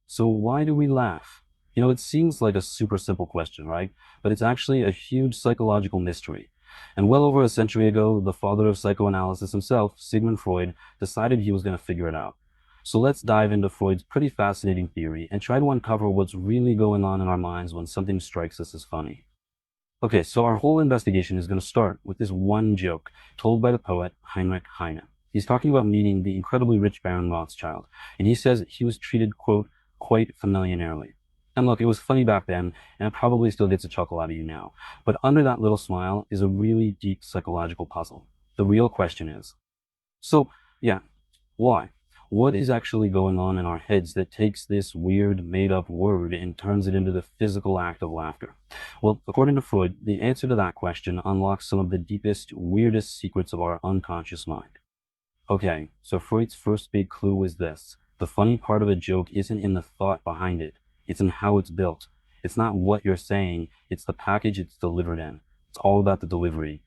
So why do we laugh? It seems like a super simple question, right? But it's actually a huge psychological mystery. And well over a century ago, the father of psychoanalysis himself, Sigmund Freud, decided he was going to figure it out. So let's dive into Freud's pretty fascinating theory and try to uncover what's really going on in our minds when something strikes us as funny. Okay, so our whole investigation is going to start with this one joke told by the poet Heinrich Heine. He's talking about meeting the incredibly rich Baron Rothschild, and he says he was treated, quote, quite familiarly. And look, it was funny back then, and it probably still gets a chuckle out of you now. But under that little smile is a really deep psychological puzzle. The real question is, so, yeah, why? What is actually going on in our heads that takes this weird made up word and turns it into the physical act of laughter? Well, according to Freud, the answer to that question unlocks some of the deepest, weirdest secrets of our unconscious mind. Okay, so Freud's first big clue was this. The funny part of a joke isn't in the thought behind it, it's in how it's built. It's not what you're saying, it's the package it's delivered in. It's all about the delivery.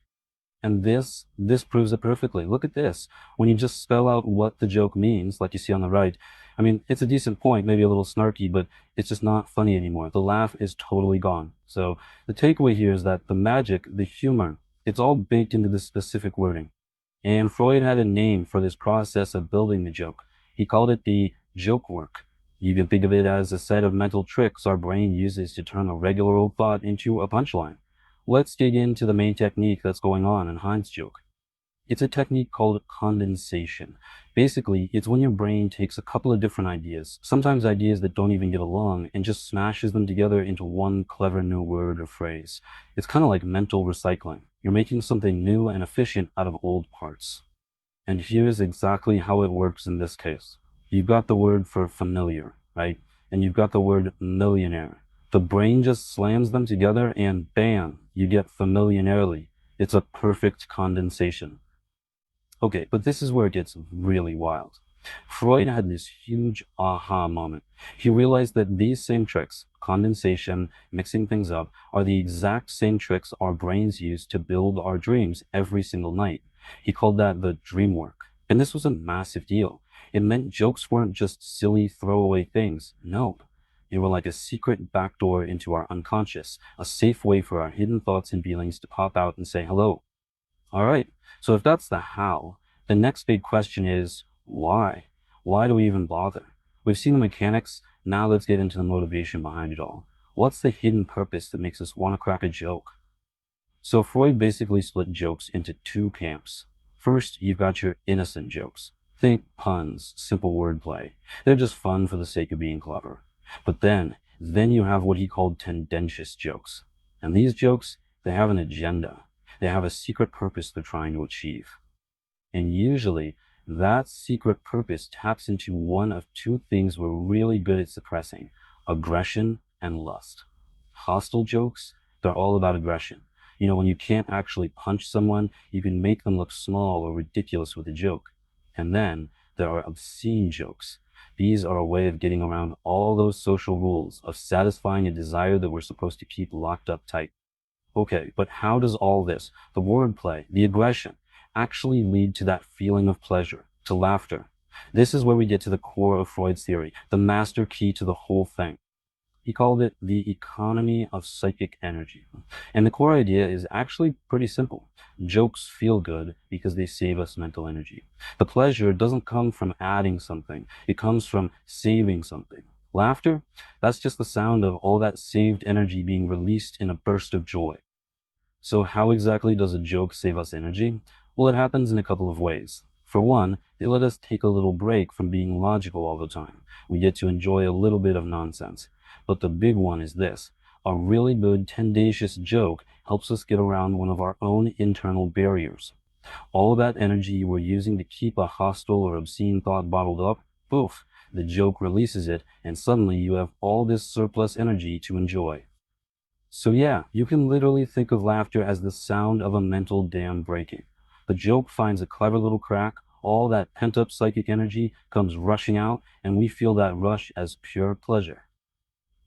And this proves it perfectly. Look at this. When you just spell out what the joke means, like you see on the right, I mean, it's a decent point, maybe a little snarky, but it's just not funny anymore. The laugh is totally gone. So the takeaway here is that the magic, the humor, it's all baked into this specific wording. And Freud had a name for this process of building the joke. He called it the joke work. You can think of it as a set of mental tricks our brain uses to turn a regular old thought into a punchline. Let's dig into the main technique that's going on in Hein's joke. It's a technique called condensation. Basically, it's when your brain takes a couple of different ideas, sometimes ideas that don't even get along, and just smashes them together into one clever new word or phrase. It's kind of like mental recycling. You're making something new and efficient out of old parts. And here's exactly how it works in this case. You've got the word for familiar, right? And you've got the word millionaire. The brain just slams them together and bam, you get familiarly. It's a perfect condensation. Okay, but this is where it gets really wild. Freud had this huge aha moment. He realized that these same tricks, condensation, mixing things up, are the exact same tricks our brains use to build our dreams every single night. He called that the dream work. And this was a massive deal. It meant jokes weren't just silly throwaway things. No, they were like a secret backdoor into our unconscious, a safe way for our hidden thoughts and feelings to pop out and say hello. All right. So if that's the how, the next big question is why? Why do we even bother? We've seen the mechanics. Now let's get into the motivation behind it all. What's the hidden purpose that makes us want to crack a joke? So Freud basically split jokes into two camps. First, you've got your innocent jokes. Think puns, simple wordplay. They're just fun for the sake of being clever. But then you have what he called tendentious jokes. And these jokes, they have an agenda. They have a secret purpose they're trying to achieve. And usually, that secret purpose taps into one of two things we're really good at suppressing: aggression and lust. Hostile jokes, they're all about aggression. When you can't actually punch someone, you can make them look small or ridiculous with a joke. And then there are obscene jokes. These are a way of getting around all those social rules, of satisfying a desire that we're supposed to keep locked up tight. Okay, but how does all this, the wordplay, the aggression, actually lead to that feeling of pleasure, to laughter? This is where we get to the core of Freud's theory, the master key to the whole thing. He called it the economy of psychic energy. And the core idea is actually pretty simple. Jokes feel good because they save us mental energy. The pleasure doesn't come from adding something, it comes from saving something. Laughter, that's just the sound of all that saved energy being released in a burst of joy. So how exactly does a joke save us energy? Well, it happens in a couple of ways. For one, they let us take a little break from being logical all the time. We get to enjoy a little bit of nonsense. But the big one is this. A really good, tendacious joke helps us get around one of our own internal barriers. All that energy you were using to keep a hostile or obscene thought bottled up, poof, the joke releases it, and suddenly you have all this surplus energy to enjoy. So yeah, you can literally think of laughter as the sound of a mental dam breaking. The joke finds a clever little crack, all that pent-up psychic energy comes rushing out, and we feel that rush as pure pleasure.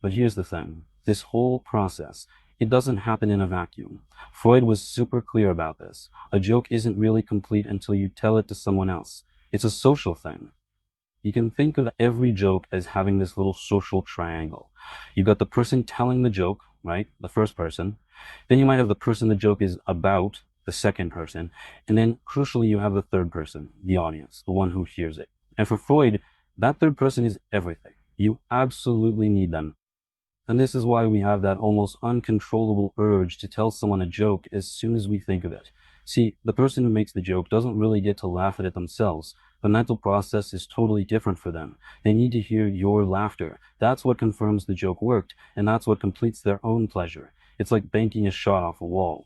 But here's the thing. This whole process, it doesn't happen in a vacuum. Freud was super clear about this. A joke isn't really complete until you tell it to someone else. It's a social thing. You can think of every joke as having this little social triangle. You've got the person telling the joke, right? The first person. Then you might have the person the joke is about, the second person. And then crucially, you have the third person, the audience, the one who hears it. And for Freud, that third person is everything. You absolutely need them. And this is why we have that almost uncontrollable urge to tell someone a joke as soon as we think of it. See, the person who makes the joke doesn't really get to laugh at it themselves. The mental process is totally different for them. They need to hear your laughter. That's what confirms the joke worked, and that's what completes their own pleasure. It's like banking a shot off a wall.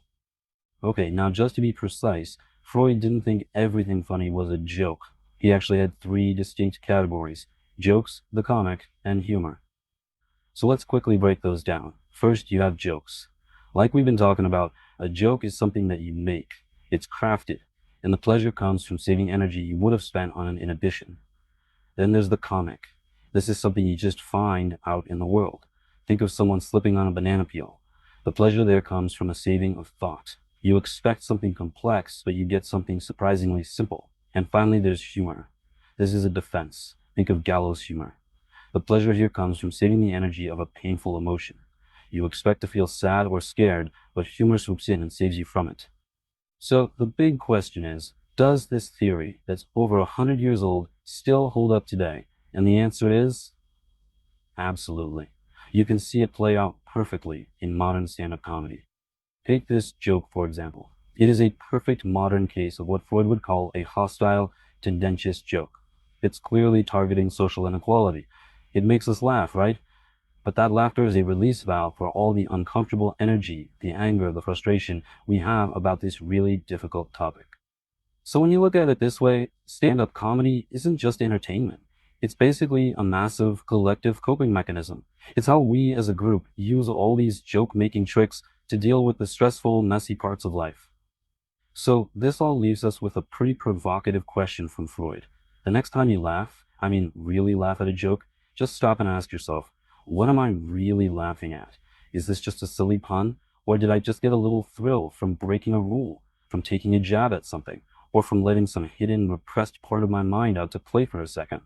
Okay, now just to be precise, Freud didn't think everything funny was a joke. He actually had three distinct categories: jokes, the comic, and humor. So let's quickly break those down. First, you have jokes. Like we've been talking about, a joke is something that you make. It's crafted, and the pleasure comes from saving energy you would have spent on an inhibition. Then there's the comic. This is something you just find out in the world. Think of someone slipping on a banana peel. The pleasure there comes from a saving of thought. You expect something complex, but you get something surprisingly simple. And finally, there's humor. This is a defense. Think of gallows humor. The pleasure here comes from saving the energy of a painful emotion. You expect to feel sad or scared, but humor swoops in and saves you from it. So the big question is, does this theory that's over 100 years old still hold up today? And the answer is absolutely. You can see it play out perfectly in modern stand-up comedy. Take this joke, for example. It is a perfect modern case of what Freud would call a hostile, tendentious joke. It's clearly targeting social inequality. It makes us laugh, right? But that laughter is a release valve for all the uncomfortable energy, the anger, the frustration we have about this really difficult topic. So when you look at it this way, stand-up comedy isn't just entertainment. It's basically a massive collective coping mechanism. It's how we as a group use all these joke-making tricks to deal with the stressful, messy parts of life. So this all leaves us with a pretty provocative question from Freud. The next time you laugh, I mean really laugh at a joke, just stop and ask yourself, what am I really laughing at? Is this just a silly pun? Or did I just get a little thrill from breaking a rule, from taking a jab at something, or from letting some hidden, repressed part of my mind out to play for a second?